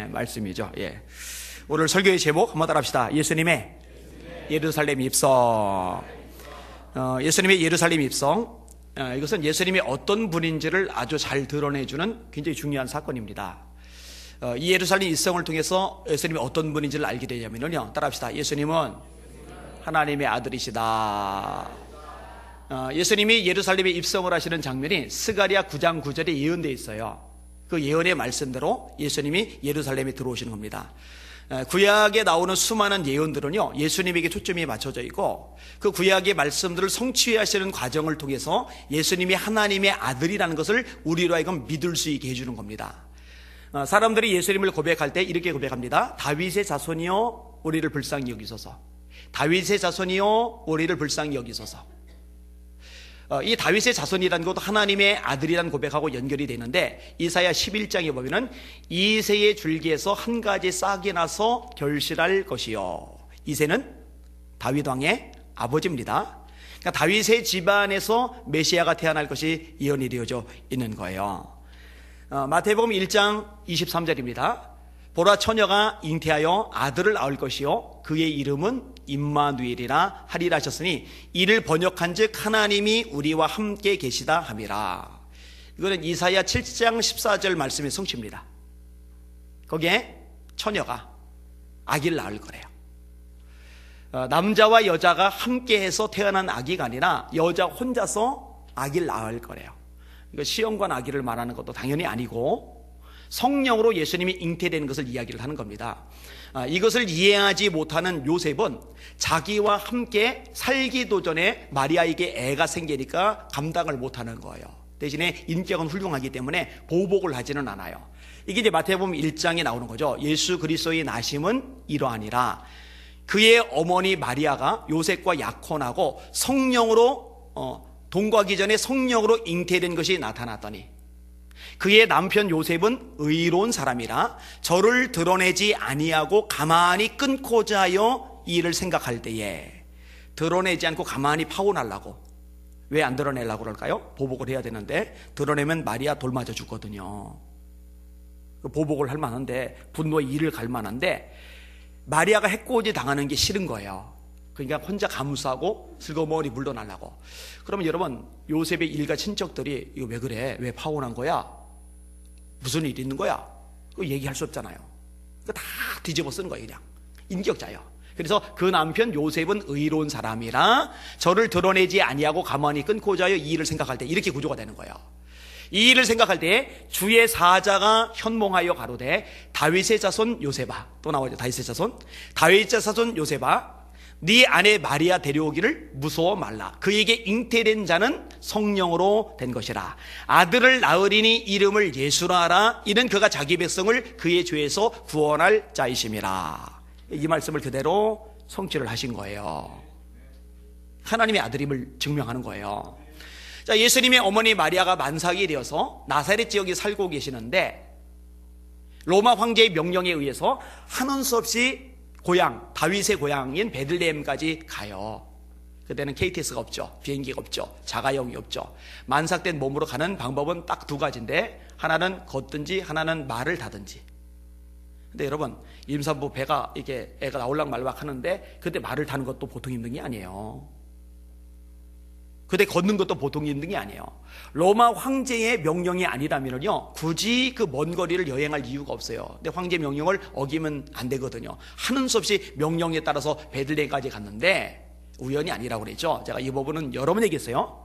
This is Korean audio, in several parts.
말씀이죠. 오늘 설교의 제목 한번 따라합시다. 예수님의 예루살렘 입성. 예수님의 예루살렘 입성. 이것은 예수님이 어떤 분인지를 아주 잘 드러내주는 굉장히 중요한 사건입니다. 이 예루살렘 입성을 통해서 예수님이 어떤 분인지를 알게 되냐면요. 따라합시다. 예수님은 하나님의 아들이시다. 예수님이 예루살렘에 입성을 하시는 장면이 스가랴 9장 9절에 예언되어 있어요. 그 예언의 말씀대로 예수님이 예루살렘에 들어오시는 겁니다. 구약에 나오는 수많은 예언들은요, 예수님에게 초점이 맞춰져 있고, 그 구약의 말씀들을 성취하시는 과정을 통해서 예수님이 하나님의 아들이라는 것을 우리로 하여금 믿을 수 있게 해주는 겁니다. 사람들이 예수님을 고백할 때 이렇게 고백합니다. 다윗의 자손이여 우리를 불쌍히 여기소서. 다윗의 자손이여 우리를 불쌍히 여기소서. 이 다윗의 자손이라는 것도 하나님의 아들이라는 고백하고 연결이 되는데, 이사야 11장에 보면은 이새의 줄기에서 한 가지 싹이 나서 결실할 것이요. 이새는 다윗 왕의 아버지입니다. 그러니까 다윗의 집안에서 메시아가 태어날 것이 예언이 되어져 있는 거예요. 마태복음 1장 23절입니다. 보라, 처녀가 잉태하여 아들을 낳을 것이요 그의 이름은 임마누엘이라 하리라 하셨으니 이를 번역한즉 하나님이 우리와 함께 계시다 함이라. 이거는 이사야 7장 14절 말씀의 성취입니다. 거기에 처녀가 아기를 낳을 거래요. 남자와 여자가 함께해서 태어난 아기가 아니라 여자 혼자서 아기를 낳을 거래요. 이거 시험관 아기를 말하는 것도 당연히 아니고 성령으로 예수님이 잉태되는 것을 이야기를 하는 겁니다. 이것을 이해하지 못하는 요셉은 자기와 함께 살기도 전에 마리아에게 애가 생기니까 감당을 못하는 거예요. 대신에 인격은 훌륭하기 때문에 보복을 하지는 않아요. 이게 이제 마태복음 1장에 나오는 거죠. 예수 그리스도의 나심은 이러하니라. 그의 어머니 마리아가 요셉과 약혼하고 성령으로 동거하기 전에 성령으로 잉태된 것이 나타났더니 그의 남편 요셉은 의로운 사람이라 저를 드러내지 아니하고 가만히 끊고자 하여 이 일을 생각할 때에, 드러내지 않고 가만히 파혼하려고, 왜 안 드러내려고 그럴까요? 보복을 해야 되는데 드러내면 마리아 돌 맞아 죽거든요. 보복을 할 만한데, 분노의 일을 갈 만한데 마리아가 해코지 당하는 게 싫은 거예요. 그러니까 혼자 감수하고 슬그머니 물러나려고. 그러면 여러분, 요셉의 일가 친척들이 이거 왜 그래? 왜 파혼한 거야? 무슨 일이 있는 거야? 그거 얘기할 수 없잖아요. 그거 다 뒤집어 쓰는 거예요. 그냥 인격자예요. 그래서 그 남편 요셉은 의로운 사람이라 저를 드러내지 아니하고 가만히 끊고자 하여 이 일을 생각할 때, 이렇게 구조가 되는 거예요. 이 일을 생각할 때 주의 사자가 현몽하여 가로되 다윗의 자손 요셉아, 또 나오죠. 다윗의 자손 요셉아, 네 아내 마리아 데려오기를 무서워 말라. 그에게 잉태된 자는 성령으로 된 것이라. 아들을 낳으리니 이름을 예수라 하라. 이는 그가 자기 백성을 그의 죄에서 구원할 자이심이라. 이 말씀을 그대로 성취를 하신 거예요. 하나님의 아들임을 증명하는 거예요. 자, 예수님의 어머니 마리아가 만삭이 되어서 나사렛 지역에 살고 계시는데, 로마 황제의 명령에 의해서 하는 수 없이 고향, 다윗의 고향인 베들레헴까지 가요. 그때는 KTX가 없죠. 비행기가 없죠. 자가용이 없죠. 만삭된 몸으로 가는 방법은 딱 두 가지인데, 하나는 걷든지 하나는 말을 타든지. 근데 여러분, 임산부 배가 이게 애가 나올락 말락 하는데 그때 말을 타는 것도 보통 힘든 게 아니에요. 그때 걷는 것도 보통 힘든 게 아니에요. 로마 황제의 명령이 아니라면요, 굳이 그 먼 거리를 여행할 이유가 없어요. 근데 황제 명령을 어기면 안 되거든요. 하는 수 없이 명령에 따라서 베들레헴까지 갔는데, 우연이 아니라고 그랬죠. 제가 이 부분은 여러 번 얘기했어요.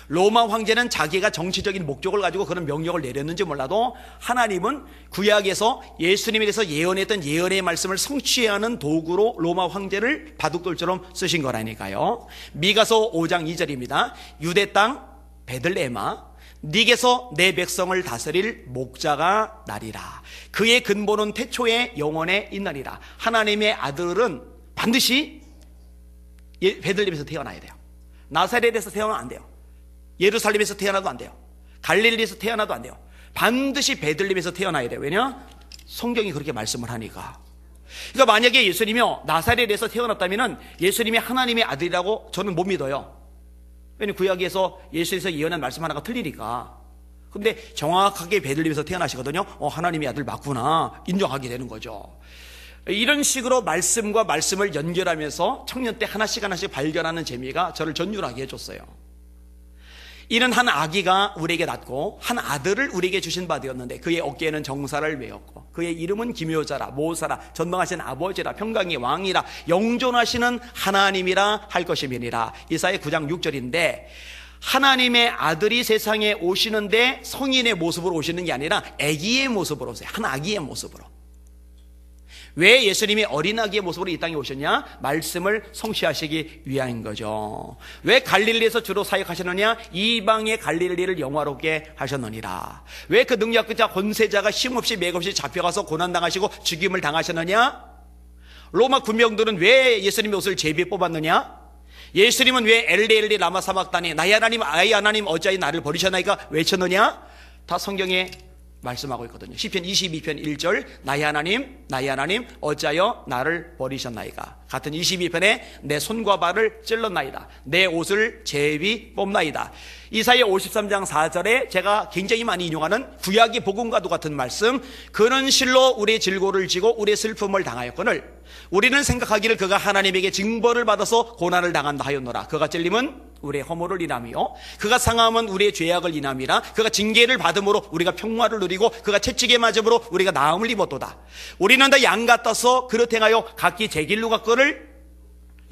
로마 황제는 자기가 정치적인 목적을 가지고 그런 명령을 내렸는지 몰라도 하나님은 구약에서 예수님에 대해서 예언했던 예언의 말씀을 성취하는 도구로 로마 황제를 바둑돌처럼 쓰신 거라니까요. 미가서 5장 2절입니다. 유대 땅 베들레헴아, 네게서 내 백성을 다스릴 목자가 나리라. 그의 근본은 태초에 영원에 있나리라. 하나님의 아들은 반드시 베들레헴에서 태어나야 돼요. 나사렛에서 태어나면 안 돼요. 예루살렘에서 태어나도 안 돼요. 갈릴리에서 태어나도 안 돼요. 반드시 베들레헴에서 태어나야 돼요. 왜냐? 성경이 그렇게 말씀을 하니까. 그러니까 만약에 예수님이요 나사렛에서 태어났다면 예수님이 하나님의 아들이라고 저는 못 믿어요. 왜냐면 구약에서 예수에서 예언한 말씀 하나가 틀리니까. 근데 정확하게 베들레헴에서 태어나시거든요. 하나님의 아들 맞구나 인정하게 되는 거죠. 이런 식으로 말씀과 말씀을 연결하면서 청년 때 하나씩 발견하는 재미가 저를 전율하게 해줬어요. 이는 한 아기가 우리에게 낳고 한 아들을 우리에게 주신 바 되었는데 그의 어깨에는 정사를 메었고 그의 이름은 기묘자라 모사라 전능하신 아버지라 평강의 왕이라 영존하시는 하나님이라 할 것임이니라. 이사야 9장 6절인데 하나님의 아들이 세상에 오시는데 성인의 모습으로 오시는 게 아니라 아기의 모습으로 오세요. 한 아기의 모습으로. 왜 예수님이 어린아기의 모습으로 이 땅에 오셨냐? 말씀을 성취하시기 위함인 거죠. 왜 갈릴리에서 주로 사역하셨느냐? 이방의 갈릴리를 영화롭게 하셨느니라. 왜 그 능력자 권세자가 힘없이 맥없이 잡혀가서 고난당하시고 죽임을 당하셨느냐? 로마 군병들은 왜 예수님의 옷을 제비 뽑았느냐? 예수님은 왜 엘리 라마 사박다니 나의 하나님 아이 하나님 어찌하여 나를 버리셨나이까 외쳤느냐? 다 성경에 말씀하고 있거든요. 시편 22편 1절 나의 하나님 어찌하여 나를 버리셨나이까. 같은 22편에 내 손과 발을 찔렀나이다. 내 옷을 제비 뽑나이다. 이사야 53장 4절에 제가 굉장히 많이 인용하는 구약의 복음과도 같은 말씀. 그는 실로 우리의 질고를 지고 우리의 슬픔을 당하였거늘 우리는 생각하기를 그가 하나님에게 징벌을 받아서 고난을 당한다 하였노라. 그가 찔림은 우리의 허물을 인함이요 그가 상함은 우리의 죄악을 인함이라. 그가 징계를 받음으로 우리가 평화를 누리고 그가 채찍에 맞음으로 우리가 나음을 입었도다. 우리는 다 양 같아서 그릇 행하여 각기 제 길로 갔거늘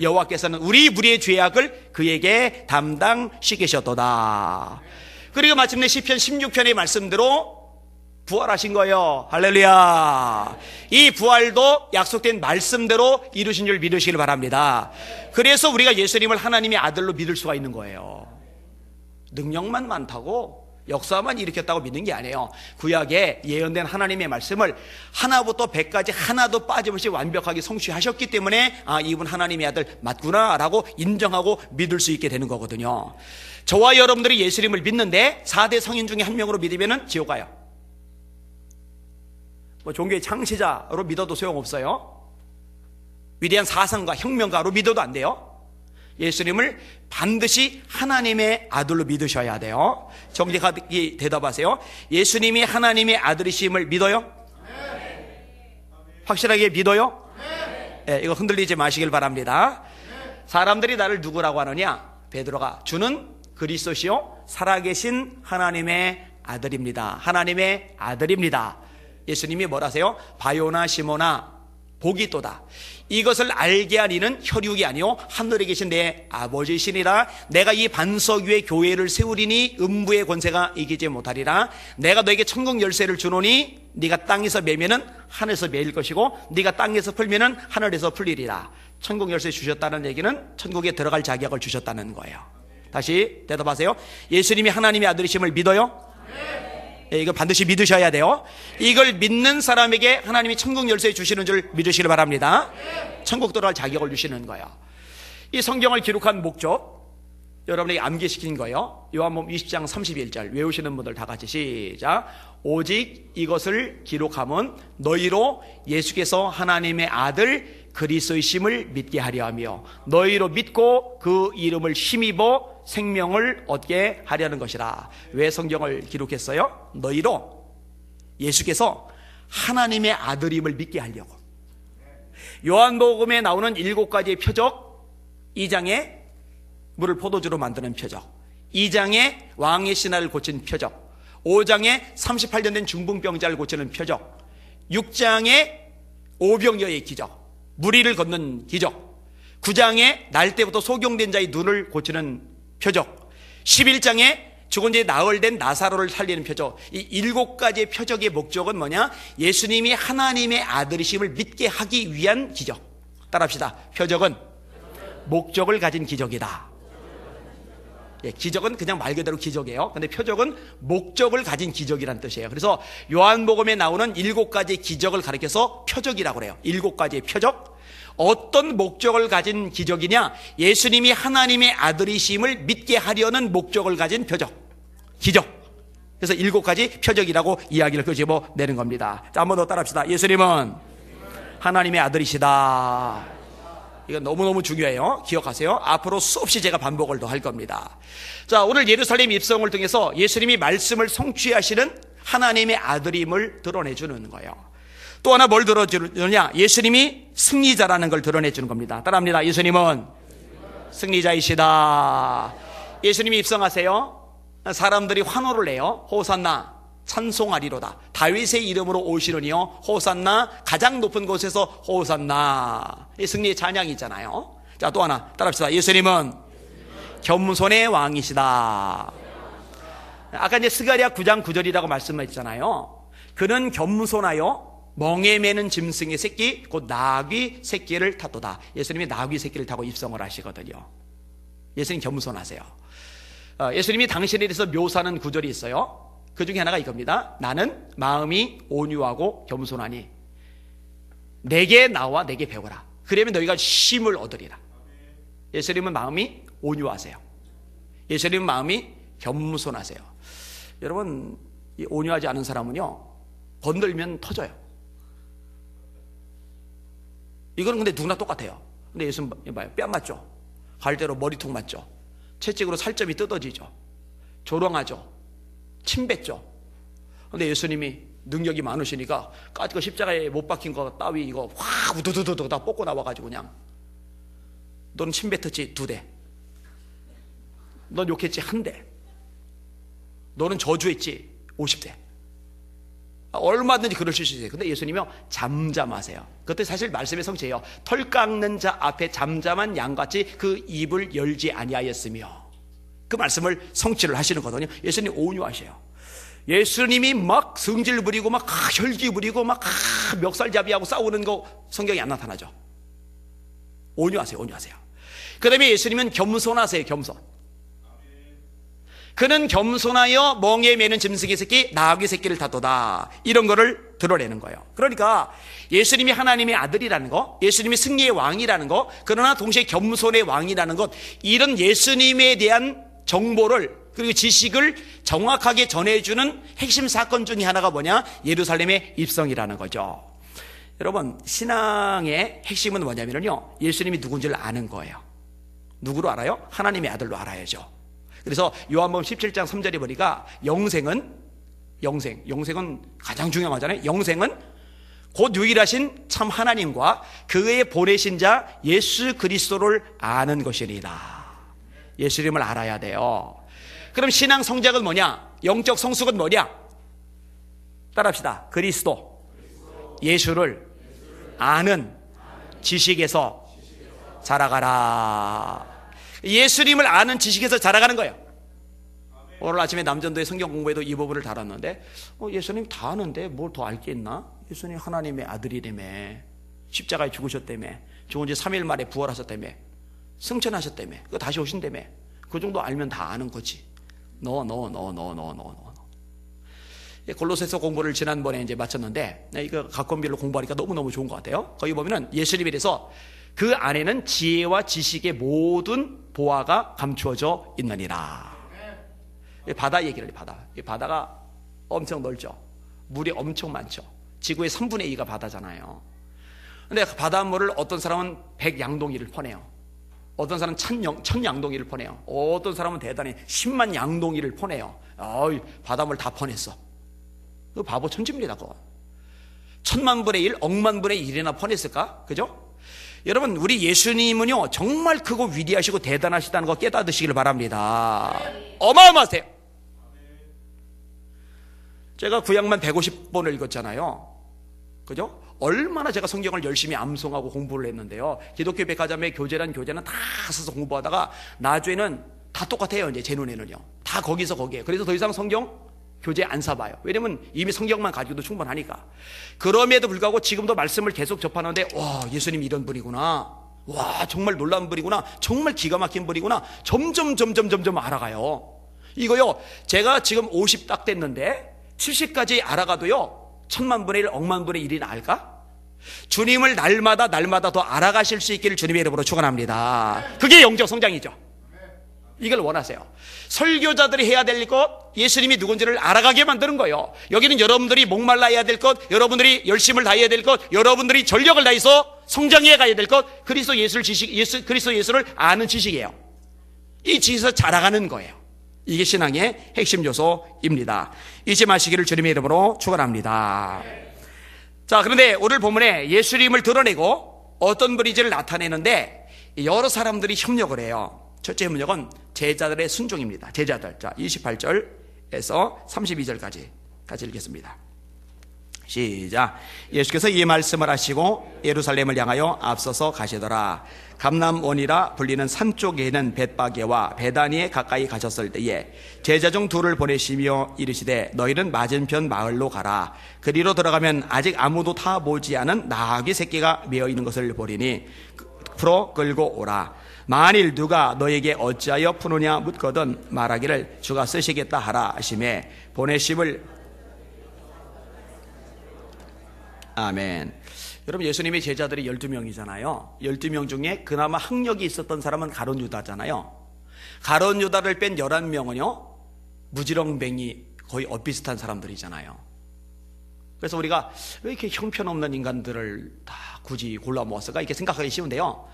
여호와께서는 우리 무리의 죄악을 그에게 담당시키셨도다. 그리고 마침내 시편 16편의 말씀대로 부활하신 거예요. 할렐루야. 이 부활도 약속된 말씀대로 이루신 줄 믿으시길 바랍니다. 그래서 우리가 예수님을 하나님의 아들로 믿을 수가 있는 거예요. 능력만 많다고 역사만 일으켰다고 믿는 게 아니에요. 구약에 예언된 하나님의 말씀을 하나부터 100까지 하나도 빠짐없이 완벽하게 성취하셨기 때문에 이분 하나님의 아들 맞구나 라고 인정하고 믿을 수 있게 되는 거거든요. 저와 여러분들이 예수님을 믿는데 4대 성인 중에 한 명으로 믿으면 지옥 가요. 종교의 창시자로 믿어도 소용없어요. 위대한 사상가 혁명가로 믿어도 안 돼요. 예수님을 반드시 하나님의 아들로 믿으셔야 돼요. 정직하게 대답하세요. 예수님이 하나님의 아들이심을 믿어요? 확실하게 믿어요? 네, 이거 흔들리지 마시길 바랍니다. 사람들이 나를 누구라고 하느냐? 베드로가 주는 그리스도시요 살아계신 하나님의 아들입니다. 하나님의 아들입니다. 예수님이 뭐라세요? 바요나 시모나 복이 또다. 이것을 알게 하리는 혈육이 아니요 하늘에 계신 내 아버지시니라. 내가 이 반석 위에 교회를 세우리니 음부의 권세가 이기지 못하리라. 내가 너에게 천국 열쇠를 주노니 네가 땅에서 매면은 하늘에서 매일 것이고 네가 땅에서 풀면은 하늘에서 풀리리라. 천국 열쇠 주셨다는 얘기는 천국에 들어갈 자격을 주셨다는 거예요. 다시 대답하세요. 예수님이 하나님의 아들이심을 믿어요? 이거 반드시 믿으셔야 돼요. 이걸 믿는 사람에게 하나님이 천국 열쇠 주시는 줄 믿으시길 바랍니다. 천국 들어갈 자격을 주시는 거예요. 이 성경을 기록한 목적 여러분에게 암기시킨 거예요. 요한복음 20장 31절 외우시는 분들 다 같이 시작. 오직 이것을 기록함은 너희로 예수께서 하나님의 아들 그리스도이심을 믿게 하려 하며 너희로 믿고 그 이름을 힘입어 생명을 얻게 하려는 것이라. 왜 성경을 기록했어요? 너희로 예수께서 하나님의 아들임을 믿게 하려고. 요한복음에 나오는 7가지의 표적, 2장에 물을 포도주로 만드는 표적, 2장에 왕의 신하를 고친 표적, 5장에 38년 된 중풍병자를 고치는 표적, 6장에 오병이어의 기적, 무리를 걷는 기적, 9장에 날 때부터 소경된 자의 눈을 고치는 표적, 11장에 죽은 지 나흘 된 나사로를 살리는 표적. 이 7가지의 표적의 목적은 뭐냐? 예수님이 하나님의 아들이심을 믿게 하기 위한 기적. 따라합시다. 표적은 목적을 가진 기적이다. 기적은 그냥 말 그대로 기적이에요. 근데 표적은 목적을 가진 기적이라는 뜻이에요. 그래서 요한복음에 나오는 7가지의 기적을 가리켜서 표적이라고 그래요. 7가지의 표적. 어떤 목적을 가진 기적이냐? 예수님이 하나님의 아들이심을 믿게 하려는 목적을 가진 표적, 기적. 그래서 7가지 표적이라고 이야기를 끄집어내는 겁니다. 자, 한번 더 따라합시다. 예수님은 하나님의 아들이시다. 이건 너무너무 중요해요. 기억하세요. 앞으로 수없이 제가 반복을 더 할 겁니다. 자, 오늘 예루살렘 입성을 통해서 예수님이 말씀을 성취하시는 하나님의 아들임을 드러내주는 거예요. 또 하나 뭘 드러내주느냐? 예수님이 승리자라는 걸 드러내주는 겁니다. 따라합니다. 예수님은 승리자이시다. 예수님이 입성하세요. 사람들이 환호를 내요. 호산나 찬송하리로다. 다윗의 이름으로 오시는 이여 호산나, 가장 높은 곳에서 호산나. 이 승리의 찬양이잖아요. 자, 또 하나 따라합시다. 예수님은 겸손의 왕이시다. 아까 이제 스가랴 9장 9절이라고 말씀했잖아요. 그는 겸손하여 멍에 매는 짐승의 새끼 곧 나귀 새끼를 탔도다. 예수님이 나귀 새끼를 타고 입성을 하시거든요. 예수님 겸손하세요. 예수님이 당신에 대해서 묘사하는 구절이 있어요. 그 중에 하나가 이겁니다. 나는 마음이 온유하고 겸손하니 내게 나와 내게 배우라. 그러면 너희가 쉼을 얻으리라. 예수님은 마음이 온유하세요. 예수님은 마음이 겸손하세요. 여러분, 이 온유하지 않은 사람은요, 건들면 터져요. 이거는 근데 누구나 똑같아요. 근데 예수님 봐요. 뺨 맞죠? 갈대로 머리통 맞죠? 채찍으로 살점이 뜯어지죠? 조롱하죠? 침 뱉죠? 근데 예수님이 능력이 많으시니까 그 십자가에 못 박힌 거 따위 이거 확 우두두두두 다 뽑고 나와가지고 그냥 너는 침 뱉었지 2대, 넌 욕했지 1대, 너는 저주했지 50대. 얼마든지 그러실 수 있어요. 근데 예수님이요 잠잠하세요. 그것도 사실 말씀의 성취예요. 털 깎는 자 앞에 잠잠한 양같이 그 입을 열지 아니하였으며, 그 말씀을 성취를 하시는 거거든요. 예수님 온유하셔요. 예수님이 막 성질 부리고 막 혈기 부리고 막 멱살잡이하고 싸우는 거 성경에 안 나타나죠. 온유하세요. 온유하세요. 그 다음에 예수님은 겸손하세요. 겸손. 그는 겸손하여 멍에 매는 짐승의 새끼 나귀 새끼를 탔도다. 이런 거를 드러내는 거예요. 그러니까 예수님이 하나님의 아들이라는 거, 예수님이 승리의 왕이라는 거, 그러나 동시에 겸손의 왕이라는 것, 이런 예수님에 대한 정보를 그리고 지식을 정확하게 전해주는 핵심 사건 중에 하나가 뭐냐? 예루살렘의 입성이라는 거죠. 여러분, 신앙의 핵심은 뭐냐면요, 예수님이 누군지를 아는 거예요. 누구로 알아요? 하나님의 아들로 알아야죠. 그래서 요한복음 17장 3절에 보니까 영생은 가장 중요하잖아요. 영생은 곧 유일하신 참 하나님과 그의 보내신 자 예수 그리스도를 아는 것이니라. 예수님을 알아야 돼요. 그럼 신앙 성적은 뭐냐? 영적 성숙은 뭐냐? 따라합시다. 그리스도, 예수를 아는 지식에서 자라가라. 예수님을 아는 지식에서 자라가는 거예요. 오늘 아침에 남전도의 성경 공부에도 이 부분을 다뤘는데, 예수님 다 아는데 뭘 더 알 게 있나? 예수님 하나님의 아들이라며, 십자가에 죽으셨다며, 죽은 지 3일 만에 부활하셨다며, 승천하셨다며, 그 다시 오신다며, 그 정도 알면 다 아는 거지. 골로새서 공부를 지난번에 이제 마쳤는데, 이거 각권별로 공부하니까 너무너무 좋은 것 같아요. 거기 보면은 예수님에 대해서 그 안에는 지혜와 지식의 모든 보화가 감추어져 있느니라. 바다 얘기를 해요. 바다가 엄청 넓죠. 물이 엄청 많죠. 지구의 3분의 2가 바다잖아요. 근데 바닷물을 어떤 사람은 100양동이를 퍼내요. 어떤 사람은 1000양동이를 퍼내요. 어떤 사람은 대단히 10만 양동이를 퍼내요. 바닷물 다 퍼냈어. 그 바보 천지입니다. 그거 1000만분의 1, 억만분의 1이나 퍼냈을까? 그죠? 여러분, 우리 예수님은요 정말 크고 위대하시고 대단하시다는 거 깨닫으시길 바랍니다. 어마어마하세요. 제가 구약만 150번을 읽었잖아요. 그죠? 얼마나 제가 성경을 열심히 암송하고 공부를 했는데요. 기독교 백화점의 교재는 다 써서 공부하다가 나중에는 다 똑같아요. 이제 제 눈에는요. 다 거기서 거기에. 그래서 더 이상 성경 교재 안 사봐요. 왜냐면 이미 성경만 가지고도 충분하니까. 그럼에도 불구하고 지금도 말씀을 계속 접하는데, 와, 예수님 이런 분이구나. 와, 정말 놀라운 분이구나. 정말 기가 막힌 분이구나. 점점 알아가요. 이거요, 제가 지금 50 딱 됐는데 70까지 알아가도요 1000만분의 1, 억만분의 1이나 알까? 주님을 날마다 더 알아가실 수 있기를 주님의 이름으로 축원합니다. 그게 영적 성장이죠. 이걸 원하세요. 설교자들이 해야 될 것, 예수님이 누군지를 알아가게 만드는 거예요. 여기는 여러분들이 목말라야 될 것, 여러분들이 열심을 다해야 될 것, 여러분들이 전력을 다해서 성장해 가야 될 것, 그리스도 예수를 아는 지식이에요. 이 지식에서 자라가는 거예요. 이게 신앙의 핵심 요소입니다. 잊지 마시기를 주님의 이름으로 축원합니다. 자, 그런데 오늘 본문에 예수님을 드러내고 어떤 분인지를 나타내는데 여러 사람들이 협력을 해요. 첫째 협력은 제자들의 순종입니다. 제자들. 자, 28절에서 32절까지 같이 읽겠습니다. 시작. 예수께서 이 말씀을 하시고 예루살렘을 향하여 앞서서 가시더라. 감람원이라 불리는 산 쪽에 있는 벳바게와 베다니에 가까이 가셨을 때에 제자 중 둘을 보내시며 이르시되 너희는 맞은편 마을로 가라. 그리로 들어가면 아직 아무도 타 보지 않은 나귀 새끼가 메어 있는 것을 보리니 풀어 끌고 오라. 만일 누가 너에게 어찌하여 푸느냐 묻거든 말하기를 주가 쓰시겠다 하라 하시매 보내심을. 아멘. 여러분, 예수님의 제자들이 12명이잖아요. 12명 중에 그나마 학력이 있었던 사람은 가룟 유다잖아요. 가룟 유다를 뺀 11명은요 무지렁뱅이 거의 엇비슷한 사람들이잖아요. 그래서 우리가 왜 이렇게 형편없는 인간들을 다 굳이 골라 모았을까 이렇게 생각하기 쉬운데요.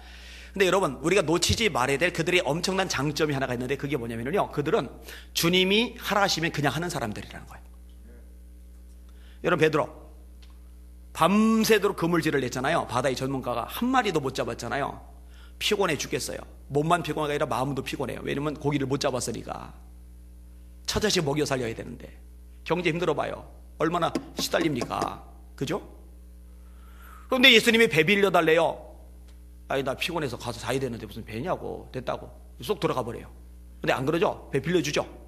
근데 여러분, 우리가 놓치지 말아야 될 그들의 엄청난 장점이 하나가 있는데 그게 뭐냐면요, 그들은 주님이 하라 하시면 그냥 하는 사람들이라는 거예요. 여러분, 베드로 밤새도록 그물질을 냈잖아요. 바다의 전문가가 한 마리도 못 잡았잖아요. 피곤해 죽겠어요. 몸만 피곤하가 아니라 마음도 피곤해요. 왜냐면 고기를 못 잡았으니까. 처자식 먹여 살려야 되는데 경제 힘들어 봐요. 얼마나 시달립니까? 그죠? 그런데 예수님이 배 빌려달래요. 아니, 나 피곤해서 가서 자야 되는데 무슨 배냐고. 됐다고 쏙 들어가 버려요. 근데 안 그러죠? 배 빌려주죠.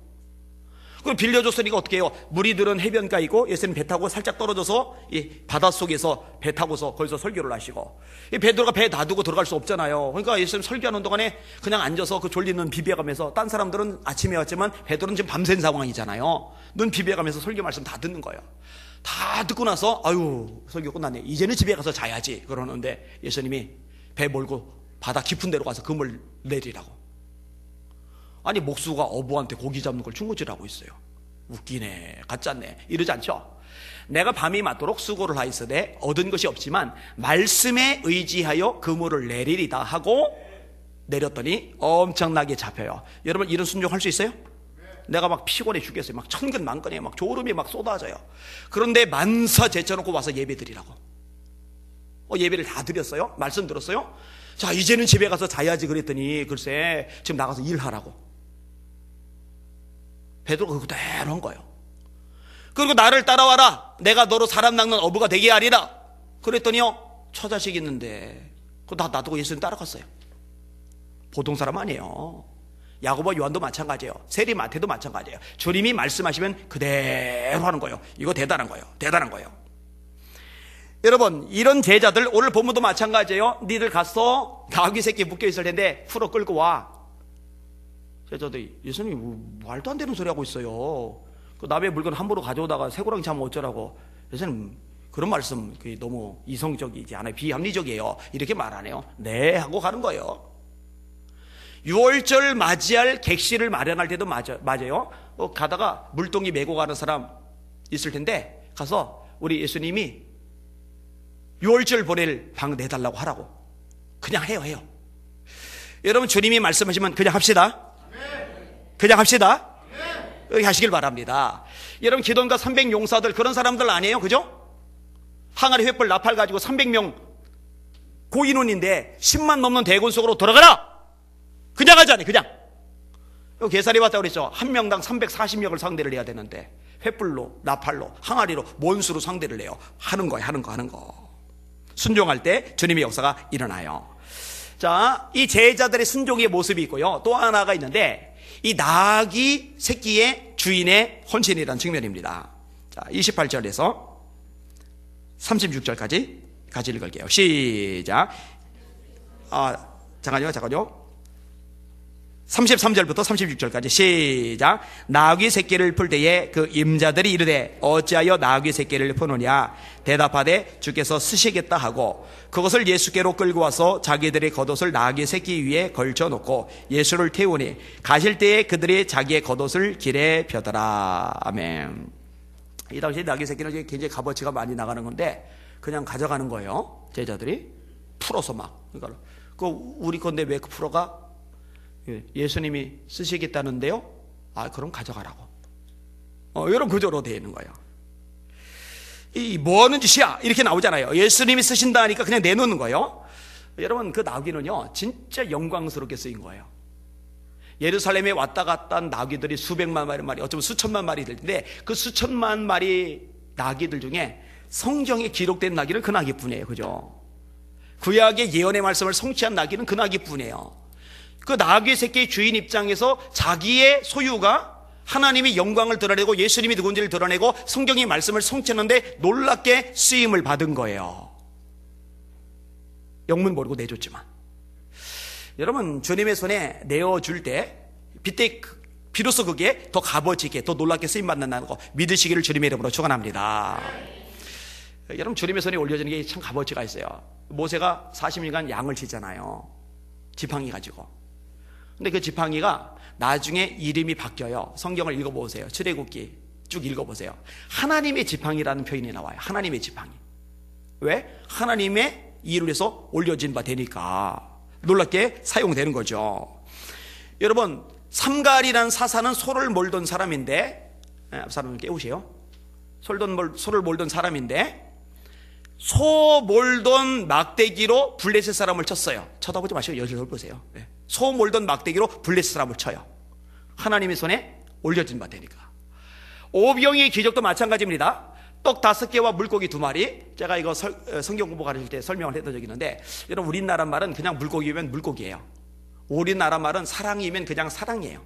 그럼 빌려줬으니까 어떻게 해요? 무리들은 해변가에 있고 예수님 배 타고 살짝 떨어져서 이 바닷속에서 배 타고서 거기서 설교를 하시고, 이 베드로가 배 놔두고 들어갈 수 없잖아요. 그러니까 예수님 설교하는 동안에 그냥 앉아서 그 졸리는 비벼가면서, 딴 사람들은 아침에 왔지만 베드로는 지금 밤샌 상황이잖아요. 눈 비벼가면서 설교 말씀 다 듣는 거예요. 다 듣고 나서 아유, 설교 끝났네, 이제는 집에 가서 자야지 그러는데 예수님이 배 몰고 바다 깊은 데로 가서 그물 내리라고. 아니, 목수가 어부한테 고기 잡는 걸 중고질하고 있어요. 웃기네, 가짜네, 이러지 않죠? 내가 밤이 맞도록 수고를 하였으되 얻은 것이 없지만 말씀에 의지하여 그물을 내리리다 하고 내렸더니 엄청나게 잡혀요. 여러분, 이런 순종할 수 있어요? 내가 막 피곤해 죽겠어요. 막 천근만근해, 막 졸음이 막 쏟아져요. 그런데 만사 제쳐놓고 와서 예배 드리라고. 예배를 다 드렸어요? 말씀 들었어요? 자, 이제는 집에 가서 자야지 그랬더니 글쎄 지금 나가서 일하라고. 베드로가 그대로 한 거예요. 그리고 나를 따라와라, 내가 너로 사람 낚는 어부가 되게 하리라 그랬더니요, 처자식 있는데 그거 다 놔두고 예수님 따라갔어요. 보통 사람 아니에요. 야고보 요한도 마찬가지예요. 세리마태도 마찬가지예요. 주님이 말씀하시면 그대로 하는 거예요. 이거 대단한 거예요. 대단한 거예요. 여러분, 이런 제자들 오늘 본문도 마찬가지예요. 니들 가서 나귀 새끼 묶여있을 텐데 풀어 끌고 와. 제자들이 예수님 말도 안 되는 소리 하고 있어요. 그 남의 물건 함부로 가져오다가 새고랑이 차면 어쩌라고. 예수님 그런 말씀 너무 이성적이지 않아요. 비합리적이에요. 이렇게 말하네요. 네 하고 가는 거예요. 6월절 맞이할 객실을 마련할 때도 맞아요. 가다가 물동이 메고 가는 사람 있을 텐데 가서 우리 예수님이 6월절 보낼 방 내달라고 하라고. 그냥 해요. 여러분, 주님이 말씀하시면 그냥 합시다. 그냥 합시다. 여기 하시길 바랍니다. 여러분, 기도원과 300용사들 그런 사람들 아니에요? 그죠? 항아리 횃불 나팔 가지고 300명 고인원인데 10만 넘는 대군 속으로 들어가라! 그냥 하지 않아요. 그냥. 계산해 봤다고 그랬죠. 한 명당 340명을 상대를 해야 되는데 횃불로, 나팔로, 항아리로, 몬수로 상대를 해요. 하는 거. 순종할 때 주님의 역사가 일어나요. 자, 이 제자들의 순종의 모습이 있고요. 또 하나가 있는데 이 나귀 새끼의 주인의 헌신이라는 측면입니다. 자, 28절에서 36절까지 같이 읽을게요. 시작. 잠깐요. 33절부터 36절까지 시작. 나귀 새끼를 풀 때에 그 임자들이 이르되 어찌하여 나귀 새끼를 푸느냐 대답하되 주께서 쓰시겠다 하고 그것을 예수께로 끌고 와서 자기들의 겉옷을 나귀 새끼 위에 걸쳐놓고 예수를 태우니 가실 때에 그들이 자기의 겉옷을 길에 펴더라. 아멘. 이 당시 나귀 새끼는 굉장히 값어치가 많이 나가는 건데 그냥 가져가는 거예요. 제자들이 풀어서 막. 그러니까 우리 건데 왜 그 풀어가? 예수님이 쓰시겠다는데요? 아, 그럼 가져가라고. 이런 구조로 되어 있는 거예요. 이 뭐 하는 짓이야? 이렇게 나오잖아요. 예수님이 쓰신다 하니까 그냥 내놓는 거예요. 여러분, 그 나귀는요, 진짜 영광스럽게 쓰인 거예요. 예루살렘에 왔다 갔다 한 나귀들이 수백만 마리, 어쩌면 수천만 마리 될 텐데, 그 수천만 마리 나귀들 중에 성경에 기록된 나귀는 그 나귀뿐이에요. 그죠? 구약의 예언의 말씀을 성취한 나귀는 그 나귀뿐이에요. 그 나귀 새끼의 주인 입장에서 자기의 소유가 하나님의 영광을 드러내고 예수님이 누군지를 드러내고 성경의 말씀을 성취하는데 놀랍게 쓰임을 받은 거예요. 영문 모르고 내줬지만. 여러분, 주님의 손에 내어줄 때 비로소 그게 더 값어치 있게 더 놀랍게 쓰임받는다는 거 믿으시기를 주님의 이름으로 축원합니다. 여러분, 주님의 손에 올려지는 게 참 값어치가 있어요. 모세가 40일간 양을 치잖아요. 지팡이 가지고. 근데 그 지팡이가 나중에 이름이 바뀌어요. 성경을 읽어보세요. 출애굽기 쭉 읽어보세요. 하나님의 지팡이라는 표현이 나와요. 하나님의 지팡이. 왜? 하나님의 일을 해서 올려진 바 되니까 놀랍게 사용되는 거죠. 여러분, 삼갈이라는 사사는 소를 몰던 사람인데, 사람을 깨우세요. 소를 몰던 사람인데 소 몰던 막대기로 블레셋 사람을 쳤어요. 쳐다보지 마시고 여기를 보세요. 소 몰던 막대기로 블레셋 사람을 쳐요. 하나님의 손에 올려진 바 되니까. 오병이의 기적도 마찬가지입니다. 떡 5개와 물고기 2마리. 제가 이거 성경 공부 가르칠 때 설명을 했던 적이 있는데, 여러분, 우리나라 말은 그냥 물고기면 물고기예요. 우리나라 말은 사랑이면 그냥 사랑이에요.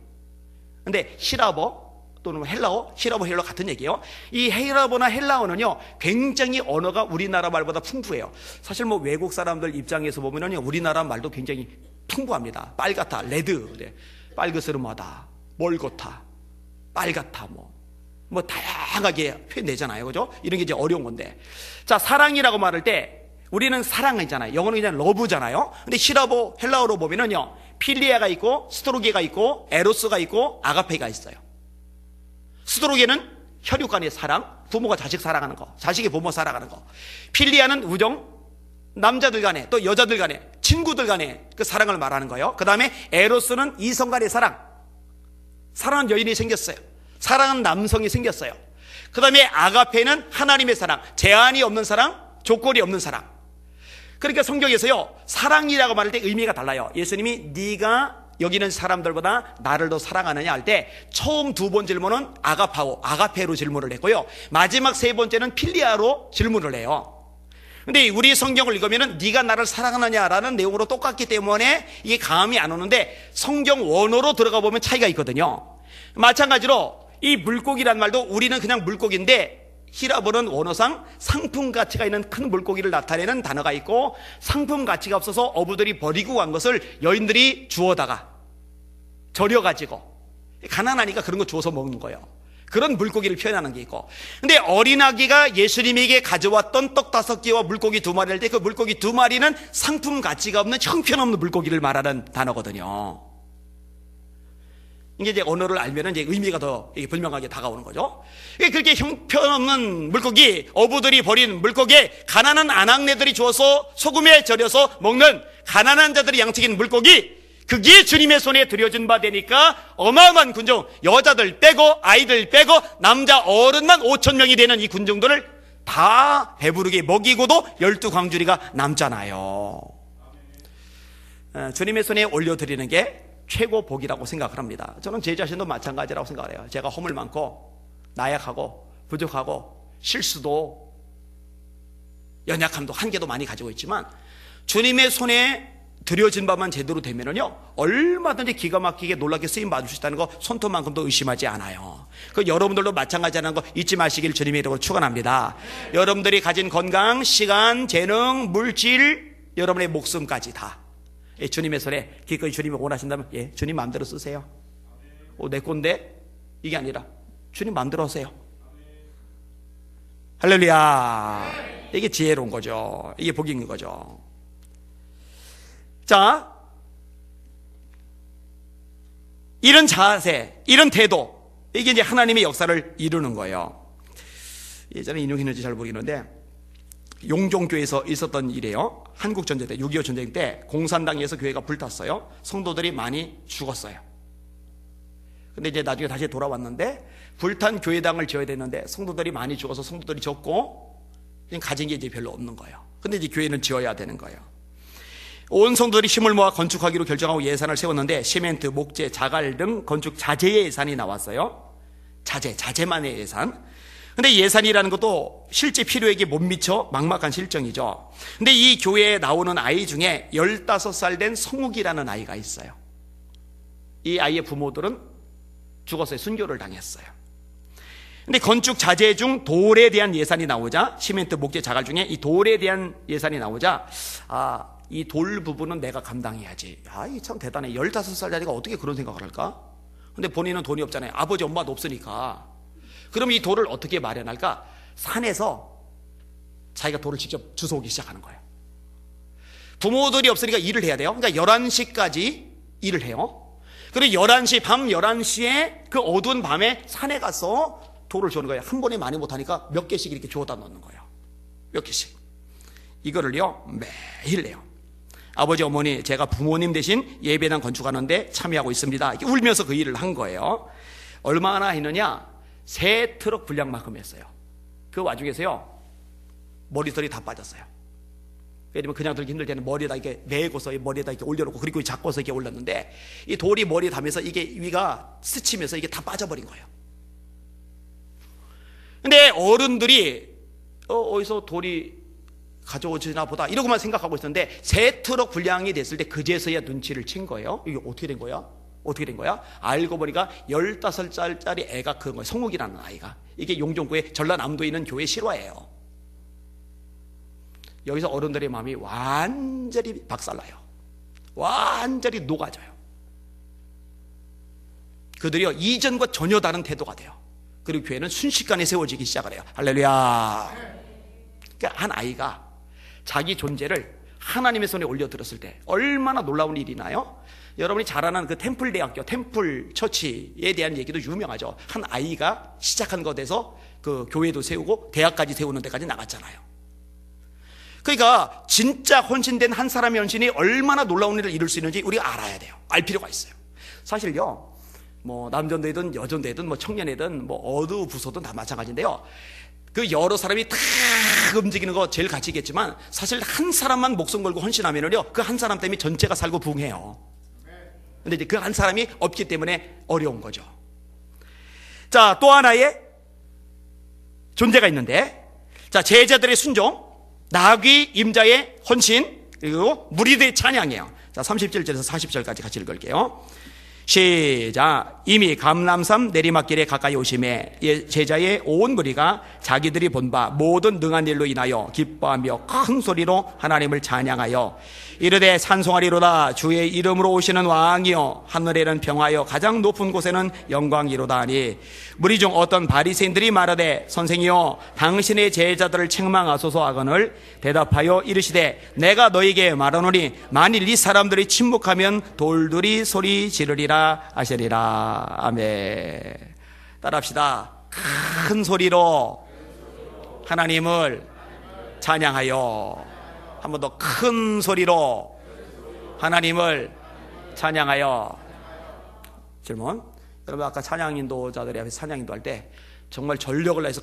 근데 히라버 또는 헬라어, 히라보 헬라어 같은 얘기예요. 이 헬라어나 헬라어는요, 굉장히 언어가 우리나라 말보다 풍부해요. 사실 뭐 외국 사람들 입장에서 보면은요, 우리나라 말도 굉장히 풍부합니다. 빨갛다, 레드, 빨그스름하다, 멀겋다, 빨갛다, 뭐 다양하게 표현되잖아요. 그죠? 이런 게 이제 어려운 건데. 자, 사랑이라고 말할 때 우리는 사랑이잖아요. 영어는 그냥 러브잖아요. 근데 히라보 헬라어로 보면은요, 필리아가 있고 스토로게가 있고 에로스가 있고 아가페가 있어요. 스토로게는 혈육 간의 사랑, 부모가 자식 사랑하는 거, 자식이 부모 사랑하는 거. 필리아는 우정, 남자들 간에 또 여자들 간에 친구들 간에 그 사랑을 말하는 거예요. 그 다음에 에로스는 이성 간의 사랑, 사랑하는 여인이 생겼어요. 사랑하는 남성이 생겼어요. 그 다음에 아가페는 하나님의 사랑, 제한이 없는 사랑, 조건이 없는 사랑. 그러니까 성경에서요, 사랑이라고 말할 때 의미가 달라요. 예수님이 네가 여기 있는 사람들보다 나를 더 사랑하느냐 할 때 처음 2번 질문은 아가페로 질문을 했고요, 마지막 3번째는 필리아로 질문을 해요. 근데 우리 성경을 읽으면은 네가 나를 사랑하느냐라는 내용으로 똑같기 때문에 이게 감이 안 오는데, 성경 원어로 들어가 보면 차이가 있거든요. 마찬가지로 이 물고기란 말도 우리는 그냥 물고기인데, 히라보는 원어상 상품 가치가 있는 큰 물고기를 나타내는 단어가 있고, 상품 가치가 없어서 어부들이 버리고 간 것을 여인들이 주워다가 절여가지고 가난하니까 그런 거 주워서 먹는 거예요. 그런 물고기를 표현하는 게 있고, 근데 어린아기가 예수님에게 가져왔던 떡 5개와 물고기 2마리를 할 때 그 물고기 2마리는 상품 가치가 없는 형편없는 물고기를 말하는 단어거든요. 이게 이제 언어를 알면은 이제 의미가 더 분명하게 다가오는 거죠. 그렇게 형편없는 물고기, 어부들이 버린 물고기에 가난한 아낙네들이 주워서 소금에 절여서 먹는 가난한 자들이 양식인 물고기, 그게 주님의 손에 들여진 바 되니까 어마어마한 군중, 여자들 빼고 아이들 빼고 남자 어른만 5,000명이 되는 이 군중들을 다 배부르게 먹이고도 12광주리가 남잖아요. 주님의 손에 올려드리는 게 최고 복이라고 생각을 합니다. 저는 제 자신도 마찬가지라고 생각을 해요. 제가 허물 많고 나약하고 부족하고 실수도 연약함도 한계도 많이 가지고 있지만, 주님의 손에 드려진 바만 제대로 되면은요, 얼마든지 기가 막히게 놀랍게 쓰임 받을 수 있다는 거 손톱만큼도 의심하지 않아요. 그 여러분들도 마찬가지라는 거 잊지 마시길 주님의 이름으로 축원합니다. 여러분들이 가진 건강, 시간, 재능, 물질, 여러분의 목숨까지 다 예, 주님의 손에 기꺼이 주님이 원하신다면 예, 주님 마음대로 쓰세요. 내 건데 이게 아니라 주님 마음대로 하세요. 할렐루야. 이게 지혜로운 거죠. 이게 복이 있는 거죠. 자, 이런 자세, 이런 태도, 이게 이제 하나님의 역사를 이루는 거예요. 예전에 인용했는지 잘 모르겠는데 용종교에서 있었던 일이에요. 한국전쟁 때, 6.25 전쟁 때 공산당에서 교회가 불탔어요. 성도들이 많이 죽었어요. 근데 이제 나중에 다시 돌아왔는데 불탄 교회당을 지어야 되는데 성도들이 많이 죽어서 성도들이 적고 가진 게 이제 별로 없는 거예요. 근데 이제 교회는 지어야 되는 거예요. 온 성도들이 힘을 모아 건축하기로 결정하고 예산을 세웠는데 시멘트, 목재, 자갈 등 건축 자재의 예산이 나왔어요. 자재만의 예산. 근데 예산이라는 것도 실제 필요액이 못 미쳐 막막한 실정이죠. 근데 이 교회에 나오는 아이 중에 15살 된 성욱이라는 아이가 있어요. 이 아이의 부모들은 죽었어요. 순교를 당했어요. 근데 건축 자재 중 돌에 대한 예산이 나오자, 시멘트, 목재, 자갈 중에 이 돌에 대한 예산이 나오자, 이 돌 부분은 내가 감당해야지. 이 참 대단해. 15살짜리가 어떻게 그런 생각을 할까? 근데 본인은 돈이 없잖아요. 아버지, 엄마도 없으니까. 그럼 이 돌을 어떻게 마련할까? 산에서 자기가 돌을 직접 주워오기 시작하는 거예요. 부모들이 없으니까 일을 해야 돼요. 그러니까 11시까지 일을 해요. 그리고 밤 11시에 그 어두운 밤에 산에 가서 돌을 주는 거예요. 한 번에 많이 못하니까 몇 개씩 이렇게 주워다 넣는 거예요. 몇 개씩. 이거를요, 매일 해요. 아버지, 어머니, 제가 부모님 대신 예배당 건축하는데 참여하고 있습니다. 이렇게 울면서 그 일을 한 거예요. 얼마나 했느냐? 3트럭 분량만큼 했어요. 그 와중에서요, 머리털이 다 빠졌어요. 왜냐면 그냥 들기 힘들 때는 머리에다 이렇게 메고서 머리에다 이렇게 올려놓고 그리고 잡고서 이렇게 올렸는데 이 돌이 머리에 닿으면서 이게 위가 스치면서 이게 다 빠져버린 거예요. 근데 어른들이 어디서 돌이 가져오지나 보다 이러고만 생각하고 있었는데 3트럭 분량이 됐을 때 그제서야 눈치를 챈 거예요. 이게 어떻게 된 거야? 어떻게 된 거야? 알고 보니까 15살짜리 애가 그런 거예요. 성욱이라는 아이가. 이게 용종구의 전라남도에 있는 교회 실화예요. 여기서 어른들의 마음이 완전히 박살나요. 완전히 녹아져요. 그들이요, 이전과 전혀 다른 태도가 돼요. 그리고 교회는 순식간에 세워지기 시작을 해요. 할렐루야. 그러니까 한 아이가 자기 존재를 하나님의 손에 올려들었을 때 얼마나 놀라운 일이나요? 여러분이 잘 아는 그 템플 대학교, 템플 처치에 대한 얘기도 유명하죠. 한 아이가 시작한 것에서 그 교회도 세우고 대학까지 세우는 데까지 나갔잖아요. 그러니까 진짜 헌신된 한 사람의 헌신이 얼마나 놀라운 일을 이룰 수 있는지 우리가 알아야 돼요. 알 필요가 있어요. 사실요, 남전도든 여전도든 청년이든 어느 부서든 다 마찬가지인데요. 그 여러 사람이 다 움직이는 거 제일 가치 있겠지만 사실 한 사람만 목숨 걸고 헌신하면은요, 그 한 사람 때문에 전체가 살고 부흥해요. 근데 이제 그 한 사람이 없기 때문에 어려운 거죠. 자, 또 하나의 존재가 있는데, 자, 제자들의 순종, 나귀 임자의 헌신, 그리고 무리들의 찬양이에요. 자, 37절에서 40절까지 같이 읽을게요. 시작. 이미 감람산 내리막길에 가까이 오심에 제자의 온 무리가 자기들이 본 바 모든 능한 일로 인하여 기뻐하며 큰 소리로 하나님을 찬양하여 이르되 찬송하리로다. 주의 이름으로 오시는 왕이여, 하늘에는 평화여, 가장 높은 곳에는 영광이로다 하니, 무리 중 어떤 바리새인들이 말하되 선생이여 당신의 제자들을 책망하소서 하거늘 대답하여 이르시되 내가 너에게 말하노니 만일 이 사람들이 침묵하면 돌들이 소리 지르리라 하시리라. 아멘. 따라합시다. 큰 소리로 하나님을 찬양하여. 한 번 더 큰 소리로 하나님을 찬양하여. 질문. 여러분, 아까 찬양 인도자들이 앞에서 찬양 인도할 때 정말 전력을 다해서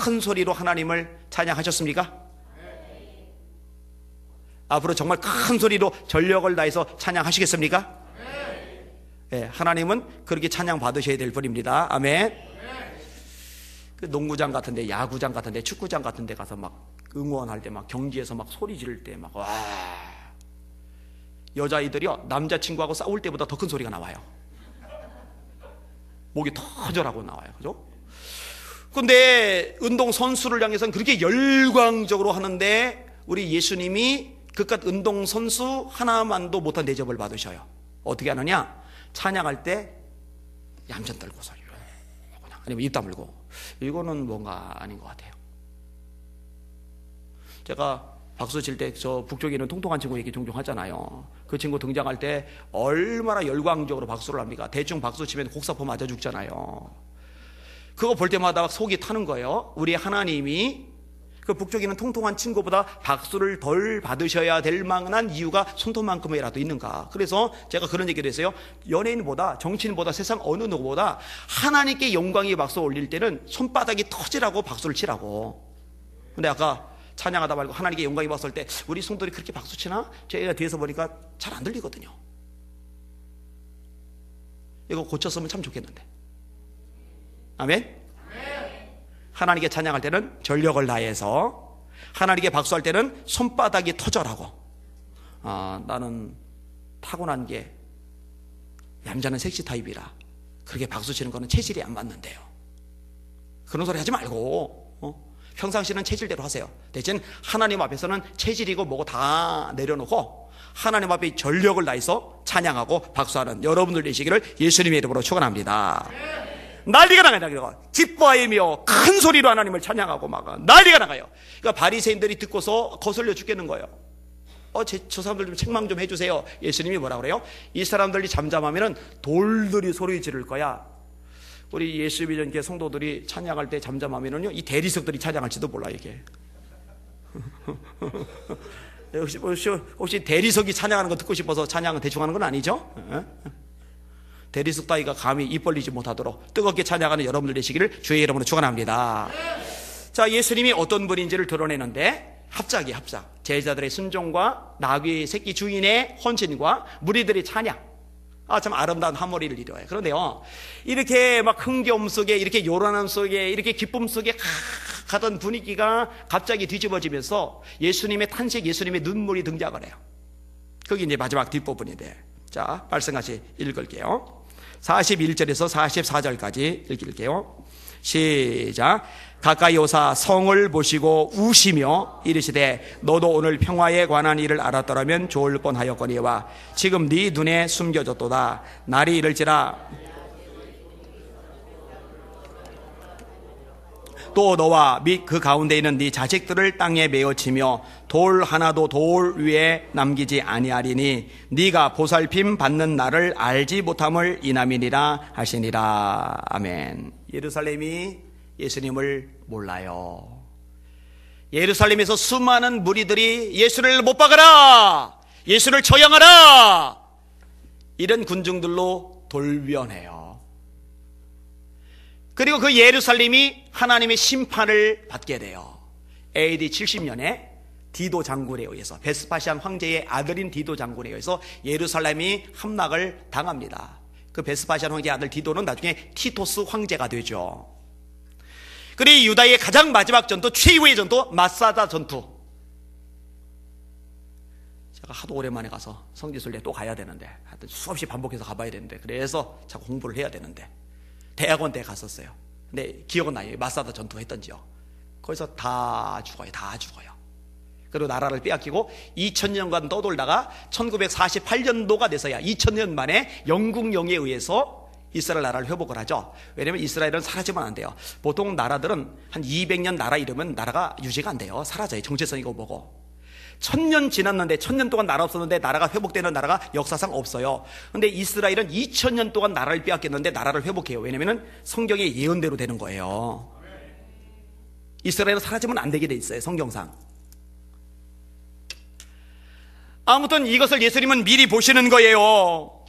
큰 소리로 하나님을 찬양하셨습니까? 앞으로 정말 큰 소리로 전력을 다해서 찬양하시겠습니까? 네, 하나님은 그렇게 찬양 받으셔야 될 분입니다. 아멘. 그 농구장 같은데, 야구장 같은데, 축구장 같은데 가서 막 응원할 때 막 경기에서 막 소리 지를 때 막 와, 여자아이들이요 남자친구하고 싸울 때보다 더 큰 소리가 나와요. 목이 터져라고 나와요. 그죠? 근데 운동 선수를 향해서는 그렇게 열광적으로 하는데 우리 예수님이 그깟 운동선수 하나만도 못한 대접을 받으셔요. 어떻게 하느냐? 찬양할 때 얌전 떨고서 그냥, 아니면 입 다물고. 이거는 뭔가 아닌 것 같아요. 제가 박수 칠 때 저 북쪽에 있는 통통한 친구 얘기 종종 하잖아요. 그 친구 등장할 때 얼마나 열광적으로 박수를 합니까? 대충 박수 치면 곡사포 맞아 죽잖아요. 그거 볼 때마다 속이 타는 거예요. 우리 하나님이 그 북쪽에 있는 통통한 친구보다 박수를 덜 받으셔야 될 만한 이유가 손톱만큼이라도 있는가. 그래서 제가 그런 얘기를 했어요. 연예인보다, 정치인보다, 세상 어느 누구보다 하나님께 영광의 박수 올릴 때는 손바닥이 터지라고 박수를 치라고. 근데 아까 찬양하다 말고 하나님께 영광이 박수 할 때 우리 성도들이 그렇게 박수 치나? 제가 뒤에서 보니까 잘 안 들리거든요. 이거 고쳤으면 참 좋겠는데. 아멘? 하나님께 찬양할 때는 전력을 다해서, 하나님께 박수할 때는 손바닥이 터져라고. 나는 타고난 게 얌전한 섹시 타입이라 그렇게 박수 치는 거는 체질이 안 맞는데요. 그런 소리 하지 말고 평상시는 체질대로 하세요. 대신 하나님 앞에서는 체질이고 뭐고 다 내려놓고 하나님 앞에 전력을 다해서 찬양하고 박수하는 여러분들 되시기를 예수님의 이름으로 축원합니다. 난리가 나가요. 기뻐하며 큰 소리로 하나님을 찬양하고 막 난리가 나가요. 그러니까 바리새인들이 듣고서 거슬려 죽겠는 거예요. 저 사람들 좀 책망 좀 해주세요. 예수님이 뭐라 그래요? 이 사람들이 잠잠하면 돌들이 소리 지를 거야. 우리 예수 믿는 게 성도들이 찬양할 때 잠잠하면요, 이 대리석들이 찬양할지도 몰라 이게. 혹시 대리석이 찬양하는 거 듣고 싶어서 찬양을 대충 하는 건 아니죠? 대리석 따위가 감히 입 벌리지 못하도록 뜨겁게 찬양하는 여러분들 되시기를 주의 이름으로 축원합니다. 자, 예수님이 어떤 분인지를 드러내는데 합작. 제자들의 순종과 나귀 새끼 주인의 헌신과 무리들의 찬양. 참 아름다운 한머리를 이루어요. 그런데요, 이렇게 막 흥겨움 속에, 이렇게 요란함 속에, 이렇게 기쁨 속에 가던 분위기가 갑자기 뒤집어지면서 예수님의 탄식, 예수님의 눈물이 등장을 해요. 그게 이제 마지막 뒷부분인데, 자, 말씀같이 읽을게요. 41절에서 44절까지 읽을게요. 시작. 가까이 오사 성을 보시고 우시며 이르시되 너도 오늘 평화에 관한 일을 알았더라면 좋을 뻔하였거니와 지금 네 눈에 숨겨졌도다. 날이 이를지라 또 너와 및 그 가운데 있는 네 자식들을 땅에 메어치며 돌 하나도 돌 위에 남기지 아니하리니 네가 보살핌 받는 날을 알지 못함을 인함이니라 하시니라. 아멘. 예루살렘이 예수님을 몰라요. 예루살렘에서 수많은 무리들이 예수를 못 박아라, 예수를 처형하라, 이런 군중들로 돌변해요. 그리고 그 예루살렘이 하나님의 심판을 받게 돼요. AD 70년에 디도 장군에 의해서, 베스파시안 황제의 아들인 디도 장군에 의해서 예루살렘이 함락을 당합니다. 그 베스파시안 황제의 아들 디도는 나중에 티토스 황제가 되죠. 그리고 유다의 가장 마지막 전투, 최후의 전투, 마사다 전투. 제가 하도 오랜만에 가서 성지순례 또 가야 되는데, 하여튼 수없이 반복해서 가봐야 되는데, 그래서 자꾸 공부를 해야 되는데, 대학원 때 갔었어요. 근데 기억은 나요. 마사다 전투 했던지요. 거기서 다 죽어요. 그리고 나라를 빼앗기고 2000년간 떠돌다가 1948년도가 돼서야 2000년 만에 영국 영에 의해서 이스라엘 나라를 회복을 하죠. 왜냐하면 이스라엘은 사라지면 안 돼요. 보통 나라들은 한 200년 나라 이러면 나라가 유지가 안 돼요. 사라져요. 정체성이고 뭐고. 1000년 지났는데, 1000년 동안 나라 없었는데 나라가 회복되는 나라가 역사상 없어요. 근데 이스라엘은 2000년 동안 나라를 빼앗겼는데 나라를 회복해요. 왜냐하면 성경의 예언대로 되는 거예요. 이스라엘은 사라지면 안 되게 돼 있어요. 성경상. 아무튼 이것을 예수님은 미리 보시는 거예요.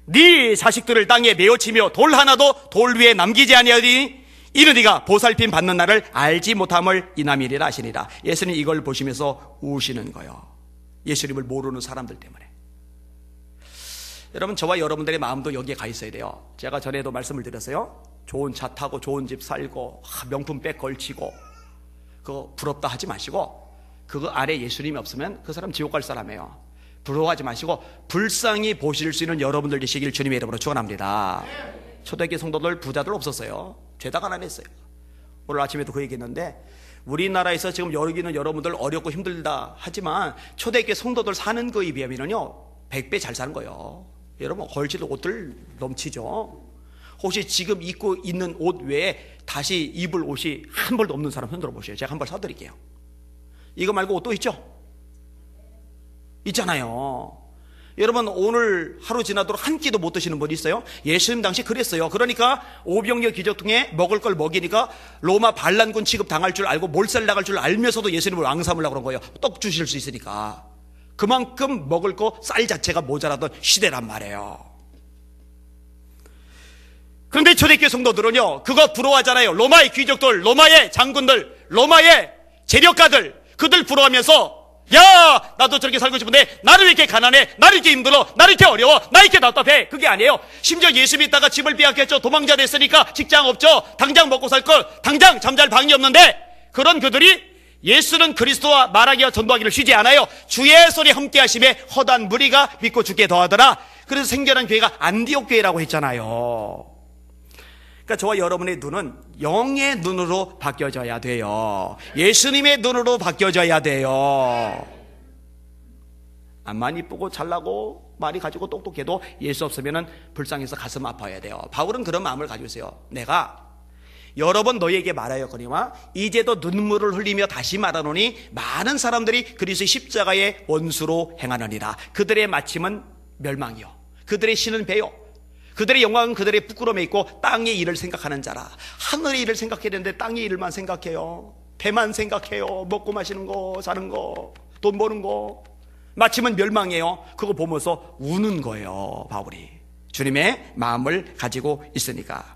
네 자식들을 땅에 메어치며 돌 하나도 돌 위에 남기지 아니하리니 이는 네가 보살핌 받는 날을 알지 못함을 인함이리라 하시니라. 예수님 이걸 보시면서 우시는 거예요. 예수님을 모르는 사람들 때문에. 여러분, 저와 여러분들의 마음도 여기에 가 있어야 돼요. 제가 전에도 말씀을 드렸어요. 좋은 차 타고 좋은 집 살고 명품 백 걸치고 그거 부럽다 하지 마시고, 그거 안에 예수님이 없으면 그 사람 지옥 갈 사람이에요. 부러워하지 마시고 불쌍히 보실 수 있는 여러분들 되시길 주님의 이름으로 축원합니다. 초대교회 성도들 부자들 없었어요. 죄다 가난했어요. 오늘 아침에도 그 얘기했는데 우리나라에서 지금 여기는 여러분들 어렵고 힘들다 하지만 초대교회 성도들 사는 거에 비하면요 100배 잘 사는 거예요. 여러분 걸칠 옷들 넘치죠. 혹시 지금 입고 있는 옷 외에 다시 입을 옷이 한 벌도 없는 사람 손 들어보세요. 제가 한 벌 사드릴게요. 이거 말고 옷 또 있죠? 있잖아요. 여러분 오늘 하루 지나도록 한 끼도 못 드시는 분 있어요? 예수님 당시 그랬어요. 그러니까 오병이어 기적통에 먹을 걸 먹이니까 로마 반란군 취급 당할 줄 알고 몰살 나갈 줄 알면서도 예수님을 왕 삼으려고 그런 거예요. 떡 주실 수 있으니까. 그만큼 먹을 거 쌀 자체가 모자라던 시대란 말이에요. 그런데 초대교회 성도들은요 그거 부러워하잖아요. 로마의 귀족들, 로마의 장군들, 로마의 재력가들, 그들 부러워하면서 야 나도 저렇게 살고 싶은데 나를 이렇게 가난해, 나를 이렇게 힘들어, 나를 이렇게 어려워, 나 이렇게 답답해. 그게 아니에요. 심지어 예수 믿다가 집을 빼앗겼죠. 도망자 됐으니까 직장 없죠. 당장 먹고 살 걸, 당장 잠잘 방이 없는데 그런 그들이 예수는 그리스도와 말하기와 전도하기를 쉬지 않아요. 주의 손이 함께 하심에 허다한 무리가 믿고 죽게 더하더라. 그래서 생겨난 교회가 안디옥 교회라고 했잖아요. 그러니까 저와 여러분의 눈은 영의 눈으로 바뀌어져야 돼요. 예수님의 눈으로 바뀌어져야 돼요. 앞만 이쁘고 잘나고 말이 가지고 똑똑해도 예수 없으면 불쌍해서 가슴 아파야 돼요. 바울은 그런 마음을 가지고 있어요. 내가 여러 번 너희에게 말하였거니와 이제도 눈물을 흘리며 다시 말하노니 많은 사람들이 그리스도의 십자가의 원수로 행하느니라. 그들의 마침은 멸망이요 그들의 신은 배요 그들의 영광은 그들의 부끄러움에 있고 땅의 일을 생각하는 자라. 하늘의 일을 생각해야 되는데 땅의 일만 생각해요. 배만 생각해요. 먹고 마시는 거, 사는 거, 돈 버는 거. 마침은 멸망이에요. 그거 보면서 우는 거예요. 바울이 주님의 마음을 가지고 있으니까.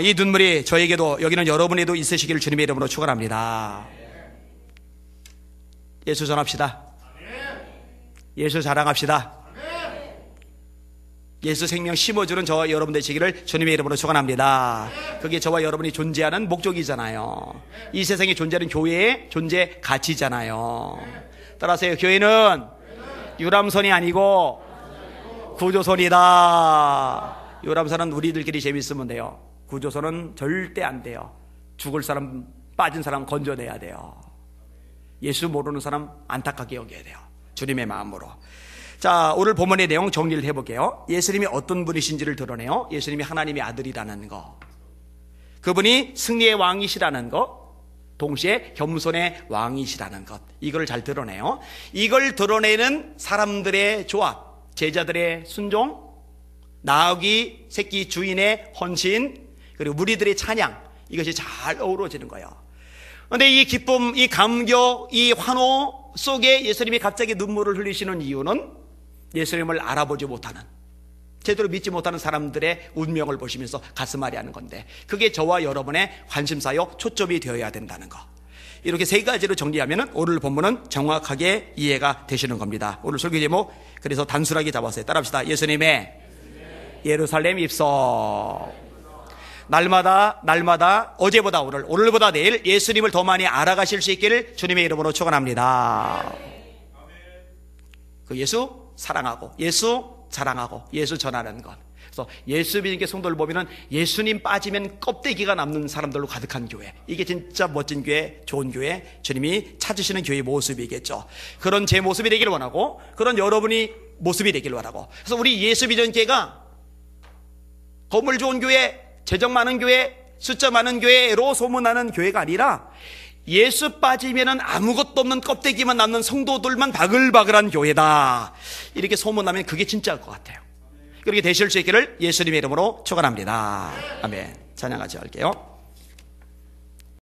이 눈물이 저에게도 여기는 여러분에도 있으시기를 주님의 이름으로 축원합니다. 예수 전합시다. 예수 자랑합시다. 예수 생명 심어주는 저와 여러분 되시기를 주님의 이름으로 축원합니다. 그게 저와 여러분이 존재하는 목적이잖아요. 이 세상에 존재하는 교회의 존재 가치잖아요. 따라하세요. 교회는 유람선이 아니고 구조선이다. 유람선은 우리들끼리 재밌으면 돼요. 구조선은 절대 안 돼요. 죽을 사람, 빠진 사람 건져내야 돼요. 예수 모르는 사람 안타깝게 여겨야 돼요. 주님의 마음으로. 자, 오늘 본문의 내용 정리를 해볼게요. 예수님이 어떤 분이신지를 드러내요. 예수님이 하나님의 아들이라는 거, 그분이 승리의 왕이시라는 것, 동시에 겸손의 왕이시라는 것, 이걸 잘 드러내요. 이걸 드러내는 사람들의 조합, 제자들의 순종, 나귀 새끼 주인의 헌신, 그리고 무리들의 찬양, 이것이 잘 어우러지는 거예요. 그런데 이 기쁨, 이 감격, 이 환호 속에 예수님이 갑자기 눈물을 흘리시는 이유는 예수님을 알아보지 못하는, 제대로 믿지 못하는 사람들의 운명을 보시면서 가슴앓이 하는 건데, 그게 저와 여러분의 관심사요 초점이 되어야 된다는 거. 이렇게 세 가지로 정리하면 오늘 본문은 정확하게 이해가 되시는 겁니다. 오늘 설교 제목 그래서 단순하게 잡았어요. 따라합시다. 예수님의 예루살렘 입성. 날마다 어제보다 오늘, 오늘보다 내일 예수님을 더 많이 알아가실 수 있기를 주님의 이름으로 축원합니다. 그 예수 사랑하고 예수 자랑하고 예수 전하는 것. 그래서 예수 믿는 성도들 보면은 예수님 빠지면 껍데기가 남는 사람들로 가득한 교회, 이게 진짜 멋진 교회, 좋은 교회, 주님이 찾으시는 교회의 모습이겠죠. 그런 제 모습이 되기를 원하고, 그런 여러분이 모습이 되기를 원하고. 그래서 우리 예수 믿는 교회가 건물 좋은 교회, 재정 많은 교회, 숫자 많은 교회로 소문나는 교회가 아니라 예수 빠지면은 아무것도 없는 껍데기만 남는 성도들만 바글바글한 교회다, 이렇게 소문나면 그게 진짜일 것 같아요. 그렇게 되실 수 있기를 예수님의 이름으로 축원합니다. 아멘. 찬양 같이 할게요.